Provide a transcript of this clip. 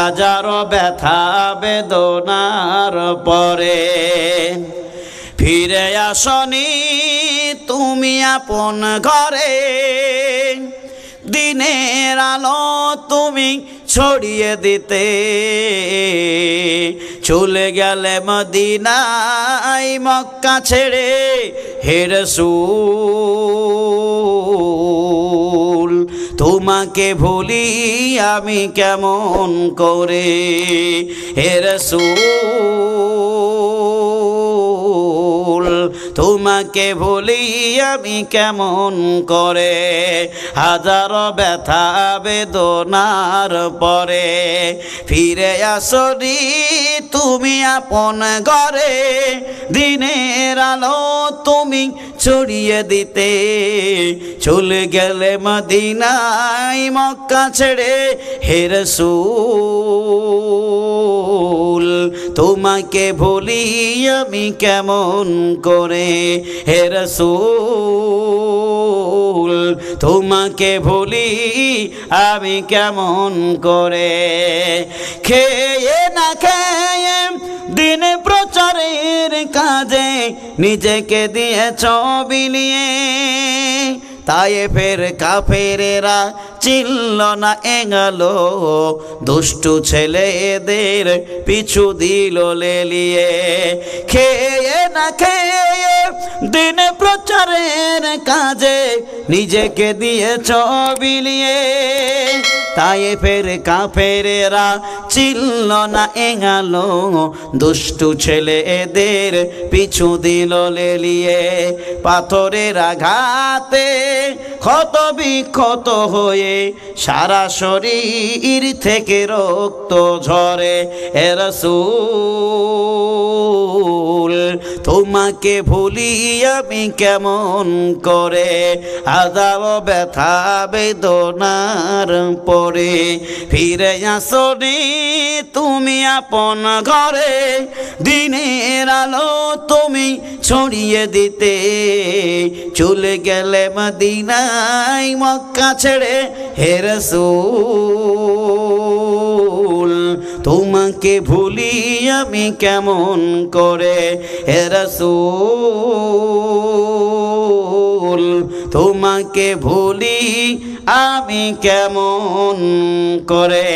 হাজারো ব্যথা বেদনার পরে ফিরে আসনি তুমি আপন ঘরে দিনের আলো তুমি ছড়িয়ে দিতে চলে গেলে মদিনায় মক্কা ছেড়ে হে রাসূল তোমাকে ভুলি আমি কেমন করে হে রাসূল তোমাকে ভুলি আমি কেমন করে হাজারো ব্যথা বেদনার পরে ফিরে আসনি তুমি আপন ঘরে দিনের আলো তুমি ছড়িয়ে দিতে চলে গেলে মদিনায় মক্কা ছেড়ে হে রাসূল তোমাকে ভুলি আমি কেমন করে হে রাসূল তোমাকে ভুলি আমি কেমন করে খেয়ে না খেয়ে দিন প্রচারের কাজে নিজেকে দিয়েছ বিলিয়ে তায়েফের কাফেরেরা চিনল না এঙ্গালো দুষ্টু ছেলেদের পিছু দিল লেলিয়ে খেয়ে না খেয়ে দিন প্রচারের কাজে নিজেকে দিয়েছ বিলিয়ে তায়েফের কাফেরেরা চিনল না এঙ্গালো দুষ্টু ছেলেদের পিছু দিল লেলিয়ে পাথরের আঘাতে ক্ষত বিক্ষত হয়ে সারা শরীর থেকে রক্ত ঝরে হে রাসূল তোমাকে ভুলি আমি কেমন করে আযাব ব্যথা বেদনার পরে ফিরে আসনি তুমি আপন ঘরে দিনের আলো তুমি ছড়িয়ে দিতে চলে গেলে মদিনায় মক্কা ছেড়ে হে রাসূল তোমাকে ভুলি আমি কেমন করে হে রাসূল তোমাকে ভুলি আমি কেমন করে।